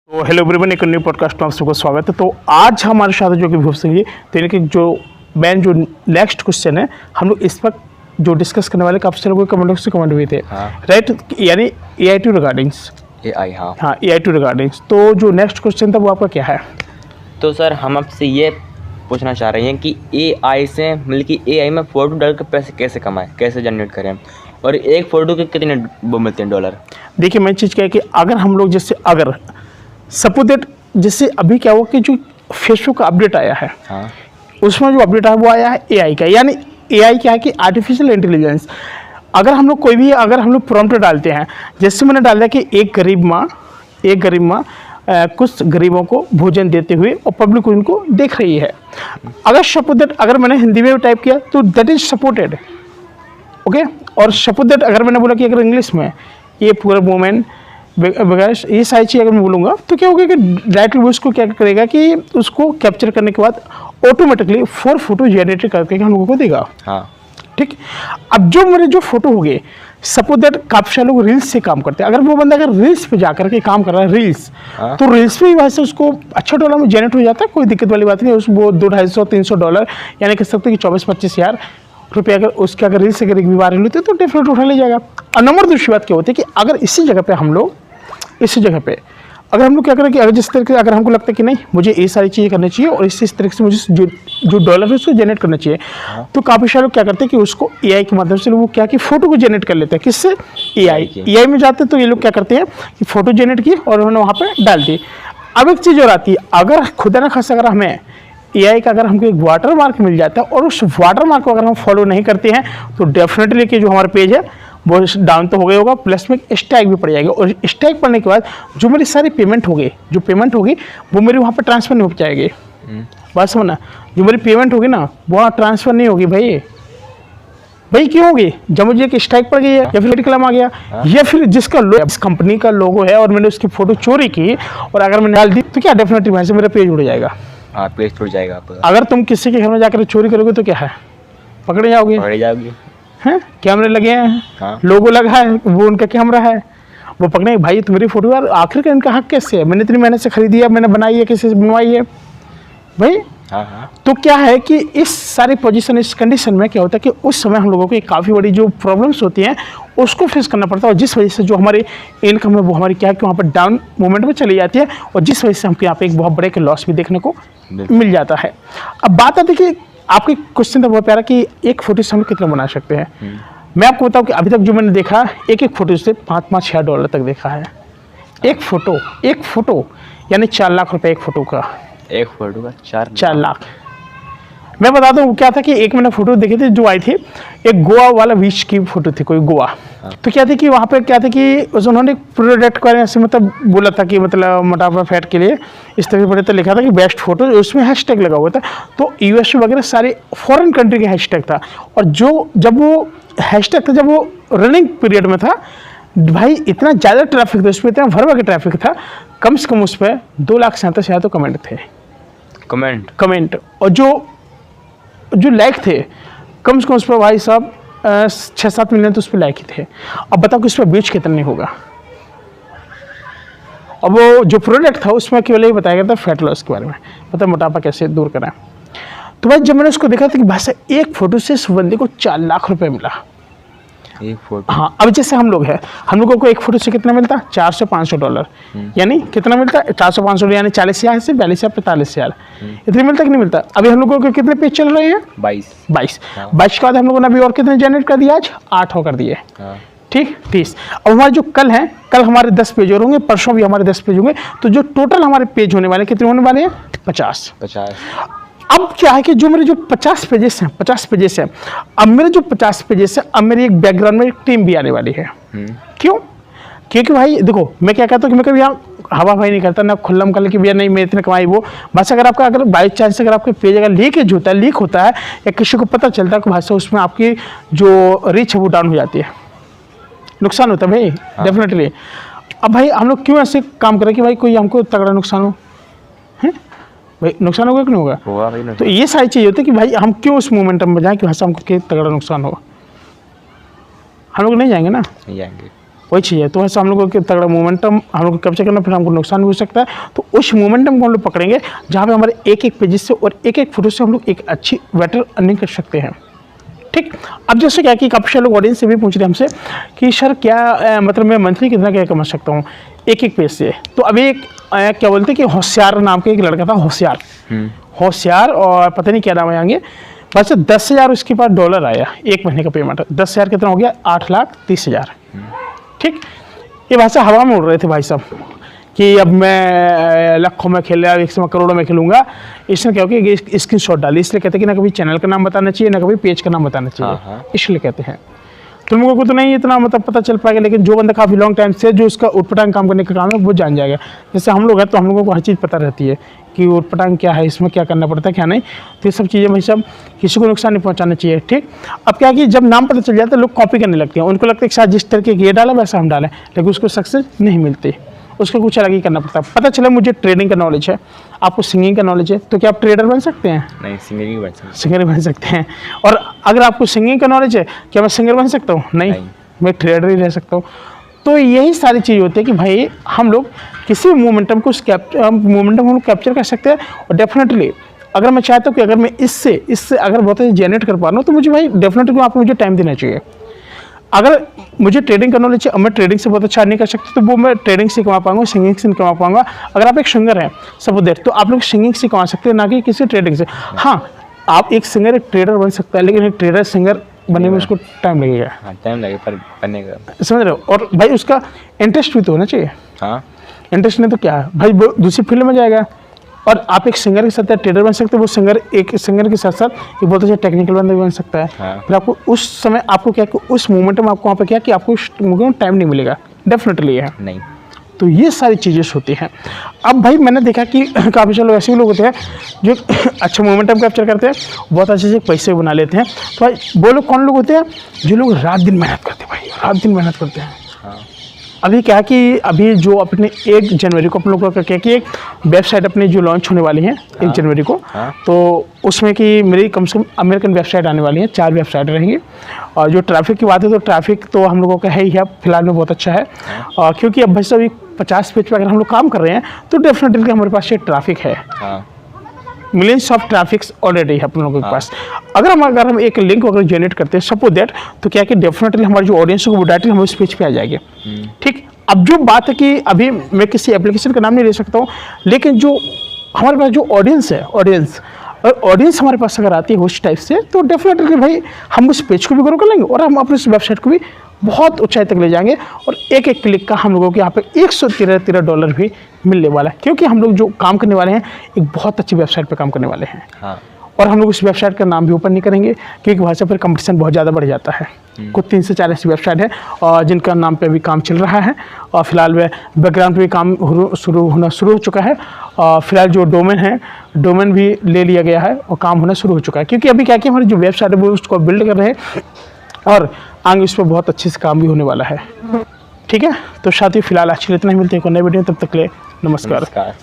तो hello everyone, एक new podcast में आप सबको स्वागत है। तो आज हमारे साथ जो कि विभव सिंह जी, तो इनके जो नेक्स्ट क्वेश्चन है हम लोग इस वक्त जो डिस्कस करने वाले काफ़ी सारे लोगों के कमेंट से कमेंट हुए थे, राइट, यानी AI टू रिगार्डिंग्स। हाँ, AI टू रिगार्डिंग्स। तो जो नेक्स्ट क्वेश्चन था वो आपका क्या है? तो सर हम आपसे ये पूछना चाह रहे हैं कि AI से मतलब कि AI में फ़ोटो डाल कर पैसे कैसे कमाएं, कैसे जनरेट करें, और एक फ़ोटो के कितने वो मिलते हैं डॉलर? देखिए, मेन चीज़ क्या है कि अगर हम लोग जैसे अगर सपोज दैट जैसे अभी क्या हुआ कि जो फेसबुक का अपडेट आया है, हाँ, उसमें जो अपडेट आया वो आया है AI का, यानी AI क्या है कि आर्टिफिशियल इंटेलिजेंस। अगर हम लोग कोई भी अगर हम लोग प्रॉम्प्ट डालते हैं, जैसे मैंने डाल दिया कि एक गरीब माँ कुछ गरीबों को भोजन देते हुए और पब्लिक उनको देख रही है, अगर सपोज दैट अगर मैंने हिंदी में टाइप किया तो दैट इज सपोर्टेड, ओके। और सपोज दैट अगर मैंने बोला कि अगर इंग्लिश में ये पूरा वुमेन वगैरह ये सारी चीज़ अगर मैं बोलूँगा तो क्या होगा कि डायरेक्टली वो उसको क्या करेगा कि उसको कैप्चर करने के बाद ऑटोमेटिकली 4 फोटो जनरेट करके हम लोगों को देगा। हाँ, ठीक। अब जो मेरे जो फोटो हो गए, सपोज दैट काफी सारे लोग रील्स से काम करते हैं, अगर वो बंदा अगर रील्स पे जाकर के काम कर रहा है रील्स, तो रील्स पे वैसे से उसको अच्छा डॉलर में जनरेट हो जाता है, कोई दिक्कत वाली बात नहीं। वो $200-300 यानी कह सकते हैं कि 24-25 हज़ार रुपये अगर उसके अगर रील्स अगर एक भी वायरल होते तो डेफिनेट उठा ले जाएगा। और नंबर दूसरी बात क्या होती है कि अगर इसी जगह पे हम लोग अगर हम लोग क्या करें कि अगर जिस तरीके से अगर हमको लगता है कि नहीं मुझे ये सारी चीज़ें करनी चाहिए और इस तरीके से मुझे जो डॉलर है उसको जनरेट करना चाहिए, तो काफ़ी सारे लोग क्या करते हैं कि उसको AI के माध्यम से वो क्या कि फ़ोटो को जनरेट कर लेते हैं। किससे? AI में जाते हैं तो ये लोग क्या करते हैं कि फ़ोटो जनरेट की और उन्होंने वहाँ पर डाल दी। अब एक चीज़ और आती है, अगर खुदा ना खासा अगर हमें AI का अगर हमको एक वाटर मार्क मिल जाता है और उस वाटर मार्क को अगर हम फॉलो नहीं करते हैं तो डेफिनेटली कि जो हमारा पेज है वो डाउन तो हो गया होगा, प्लस में स्टैग भी पड़ जाएगा। और स्टैग पड़ने के बाद जो मेरी सारी पेमेंट होगी वो मेरी वहाँ पर ट्रांसफ़र नहीं हो जाएगी। बात समझना, जो मेरी पेमेंट होगी ना वहाँ ट्रांसफ़र नहीं होगी भाई क्यों होगी? जब मुझे एक स्ट्राइक पड़ गई है या फिर क्लेम आ गया या फिर जिसका इस कंपनी का लोगो है और मैंने उसकी फ़ोटो चोरी की और अगर मैंने डाल दी तो क्या डेफिनेटली वहाँ से मेरा पेज उड़ जाएगा। हाँ, पेज टूट जाएगा आपका। अगर तुम किसी के घर में जाकर चोरी करोगे तो क्या है, पकड़े जाओगे हैं? कैमरे लगे हैं, हाँ, लोगो लगा है, वो उनका कैमरा है, वो पकड़े भाई तो मेरी फोटो यार आखिर का इनका हक कैसे है? मैंने इतनी मेहनत से खरीदी है, मैंने बनाई है, किसी से बनवाई है भाई। हाँ। तो क्या है कि इस सारी पोजीशन इस कंडीशन में क्या होता है कि उस समय हम लोगों को एक काफ़ी बड़ी जो प्रॉब्लम्स होती हैं उसको फेस करना पड़ता है, और जिस वजह से जो हमारी इनकम है वो हमारी क्या है कि वहाँ पर डाउन मूवमेंट में चली जाती है, और जिस वजह से हमको यहाँ पे एक बहुत बड़े लॉस भी देखने को मिल जाता है। अब बात आती है कि आपके क्वेश्चन था बहुत प्यारा कि एक फोटो से हम कितना बना सकते हैं। मैं आपको बताऊं कि अभी तक जो मैंने देखा एक फोटो से $5-6 तक देखा है। एक फोटो यानी 4 लाख रुपए एक फोटो का। एक फोटो का 4 लाख। मैं बताता हूँ क्या था कि एक मैंने फोटो देखी थी जो आई थी, एक गोवा वाला बीच की फोटो थी, कोई गोवा। तो क्या थी कि वहाँ पे क्या था कि उन्होंने प्रोडक्ट को ऐसे मतलब बोला था कि मतलब मोटापा फैट के लिए इस तरह से तो लिखा था कि बेस्ट फोटो, उसमें हैशटैग लगा हुआ था। तो US वगैरह सारे फॉरेन कंट्री के हैशटैग था, और जब वो हैशटैग था जब वो रनिंग पीरियड में था भाई, इतना ज़्यादा ट्रैफिक था उस पर, इतना भरवा के ट्रैफिक था, कम से कम उस पर 2,37,000 तो कमेंट थे। कमेंट और जो लाइक थे कम से कम उस पर भाई साहब 6-7 मिलियन तो उस पर लाइक ही थे। अब बताओ कि उस पर बीच कितना नहीं होगा। अब वो जो प्रोडक्ट था उसमें केवल यही बताया गया था फैट लॉस के बारे में, मतलब मोटापा कैसे दूर करना है। तो भाई जब मैंने उसको देखा था कि भाई साहब एक फोटो से इस बंदे को 4 लाख रुपए मिला। एक फोटो? हाँ। अब जैसे हम लोग हैं, हम लोगों को एक फोटो से कितना मिलता है? $400-500। यानी कितना मिलता है? 400-500 यानी 40,000 से 42,000 45,000 इतने मिलता कि नहीं मिलता? अभी हम लोगों को कितने पेज चल रहे हैं? 22 के बाद हम लोगों ने अभी और कितने जनरेट कर दिया? आज 8 होकर दिए। ठीक 30। अब हमारे जो कल हमारे 10 पेज और होंगे, परसों भी हमारे 10 पेज होंगे, तो जो टोटल हमारे पेज होने वाले कितने होने वाले हैं? 50। अब क्या है कि जो मेरे जो 50 पेजेस हैं, अब मेरे जो 50 पेजेस हैं, अब मेरी एक बैकग्राउंड में एक टीम भी आने वाली है। क्यों? क्योंकि भाई देखो मैं क्या कहता हूँ कि मैं कभी यहाँ हवा भाई नहीं करता ना खुल्लम कर कि भैया नहीं मैं इतने कमाई वो, बस अगर बाई चांस अगर आपके पेज अगर लीक होता है या किसी को पता चलता है कि भाई उसमें आपकी जो रीच है वो डाउन हो जाती है, नुकसान होता है भाई। डेफिनेटली। अब भाई हम लोग क्यों ऐसे काम करें कि भाई कोई हमको तगड़ा नुकसान हो, है भाई? नुकसान होगा कि नहीं होगा भाई? तो ये सारी चीज़ होती है कि भाई हम क्यों उस मोमेंटम में जाएं कि भाई हमको तगड़ा नुकसान हो। हम लोग नहीं जाएंगे ना, नहीं जाएंगे। वही चीज़ है। तो ऐसा हम लोगों को तगड़ा मोमेंटम हम लोग को कैप्चर करना, फिर हमको नुकसान भी हो सकता है। तो उस मोमेंटम को हम लोग पकड़ेंगे जहाँ पे हमारे एक एक पेजेस से और एक एक फोटो से हम लोग एक अच्छी बेटर अर्निंग कर सकते हैं। ठीक, अब जैसे क्या कि काफ़ी लोग ऑडियंस से भी पूछ रहे हैं हमसे कि सर क्या मतलब मैं मंथली कितना क्या कमा सकता हूँ एक एक पेज से। तो अभी एक क्या बोलते हैं कि होशियार नाम का एक लड़का था, होशियार और पता नहीं क्या नाम है आगे, बस 10,000 उसके पास डॉलर आया एक महीने का पेमेंट। 10,000 कितना हो गया, 8,30,000। ठीक, ये भाषा हवा में उड़ रहे थे भाई साहब कि अब मैं लाखों में खेल रहा, एक समय करोड़ों में खेलूंगा। इसने क्या हो कि स्क्रीन शॉट डाली, इसलिए कहते हैं कि ना कभी चैनल का नाम बताना चाहिए ना कभी पेज का नाम बताना चाहिए, इसलिए कहते हैं। तुम लोगों को तो नहीं इतना मतलब पता चल पाएगा, लेकिन जो बंदा काफ़ी लॉन्ग टाइम से जो उसका उटपटांग काम करने का काम है वो जान जाएगा। जैसे हम लोग हैं तो हम लोगों को हर चीज़ पता रहती है कि उटपटांग क्या है, इसमें क्या करना पड़ता है क्या नहीं। तो ये सब चीज़ें भाई साहब किसी को नुकसान नहीं पहुंचाना चाहिए। ठीक, अब क्या कि जब नाम पता चल जाता है लोग कॉपी करने लगते हैं, उनको लगता है कि शायद जिस तरीके ये डाला वैसा हम डालें, लेकिन उसको सक्सेस नहीं मिलती, उसको कुछ अलग ही करना पड़ता है। पता चला मुझे ट्रेडिंग का नॉलेज है, आपको सिंगिंग का नॉलेज है, तो क्या आप ट्रेडर बन सकते हैं? नहीं, सिंगर ही बन सकते हैं। सिंगर बन सकते हैं। और अगर आपको सिंगिंग का नॉलेज है, क्या मैं सिंगर बन सकता हूँ? नहीं, मैं ट्रेडर ही रह सकता हूँ। तो यही सारी चीज़ होती है कि भाई हम लोग किसी मोमेंटम को मोमेंटम को कैप्चर कर सकते हैं। और डेफिनेटली अगर मैं चाहता हूँ कि अगर मैं इससे अगर बहुत अच्छी जनरेट कर पा रहा हूँ तो मुझे भाई डेफिनेटली आपको मुझे टाइम देना चाहिए। अगर मुझे ट्रेडिंग का नॉलेज है, मैं ट्रेडिंग से बहुत अच्छा नहीं कर सकता, तो वो मैं ट्रेडिंग से कमा पाऊंगा, सिंगिंग से कमा पाऊंगा। अगर आप एक सिंगर हैं सपोज दैट, तो आप लोग सिंगिंग से कमा सकते हैं, ना कि किसी ट्रेडिंग से। हाँ, आप एक सिंगर एक ट्रेडर बन सकता है, लेकिन एक ट्रेडर सिंगर बनने में उसको टाइम लगेगा। हाँ, टाइम लगेगा पर बनने का, समझ रहे हो। और भाई उसका इंटरेस्ट भी तो होना चाहिए। हाँ, इंटरेस्ट नहीं तो क्या है भाई, वो दूसरी फील्ड में जाएगा। और आप एक सिंगर के साथ ट्रेडर बन सकते हैं, वो सिंगर एक सिंगर के साथ साथ एक बहुत अच्छा टेक्निकल बंदा भी बन सकता है। हाँ। फिर आपको उस समय आपको क्या कि उस मोमेंट में आपको वहाँ पे क्या कि आपको टाइम नहीं मिलेगा, डेफिनेटली है नहीं। तो ये सारी चीज़ें होती हैं। अब भाई मैंने देखा कि काफ़ी सारे लोग ऐसे भी लोग होते हैं जो अच्छा मोमेंटम कैप्चर करते हैं, बहुत अच्छे से पैसे बना लेते हैं। तो भाई वो लोग कौन लोग होते हैं? जो लोग रात दिन मेहनत करते हैं, भाई रात दिन मेहनत करते हैं। हाँ। अभी क्या कि अभी जो अपने 1 जनवरी को अपन लोगों का क्या कि एक वेबसाइट अपनी जो लॉन्च होने वाली है 1 जनवरी को, तो उसमें कि मेरी कम से कम अमेरिकन वेबसाइट आने वाली है, 4 वेबसाइट रहेंगी। और जो ट्रैफिक की बात है तो ट्रैफिक तो हम लोगों का है ही है, फिलहाल में बहुत अच्छा है। क्योंकि अब भाई साहब 50 पेज पर अगर हम लोग काम कर रहे हैं तो डेफिनेटली हमारे पास ये ट्रैफिक है, मिलियंस ऑफ ट्रैफिक्स ऑलरेडी है अपन लोगों के पास। अगर हम एक लिंक अगर जनरेट करते हैं सपोज दैट, तो क्या कि डेफिनेटली हमारी जो ऑडियंस है वो डायरेक्टली हमारे पेज पे आ जाएगी। ठीक, अब जो बात है कि अभी मैं किसी एप्लीकेशन का नाम नहीं ले सकता हूँ, लेकिन जो हमारे पास जो ऑडियंस है, ऑडियंस हमारे पास अगर आती है उस टाइप से, तो डेफिनेटली भाई हम उस पेज को भी ग्रो कर लेंगे और हम अपने उस वेबसाइट को भी बहुत ऊंचाई तक ले जाएंगे। और एक एक क्लिक का हम लोगों के यहाँ पे $113 भी मिलने वाला है, क्योंकि हम लोग जो काम करने वाले हैं एक बहुत अच्छी वेबसाइट पे काम करने वाले हैं। हाँ। और हम लोग उस वेबसाइट का नाम भी ओपन नहीं करेंगे, क्योंकि वहाँ से फिर कंपटीशन बहुत ज़्यादा बढ़ जाता है। कुछ 3 से 4 ऐसी वेबसाइट है और जिनका नाम पे अभी काम चल रहा है, और फिलहाल वे बैकग्राउंड पे भी काम शुरू हो चुका है। और फिलहाल जो डोमेन भी ले लिया गया है और काम होना शुरू हो चुका है, क्योंकि अभी क्या कि हमारी जो वेबसाइट है वो उसको बिल्ड कर रहे हैं और आगे उस पर बहुत अच्छे से काम भी होने वाला है। ठीक है, तो साथ ही फिलहाल आज के लिए इतना ही, मिलते हैं एक नए वीडियो, तब तक के लिए नमस्कार।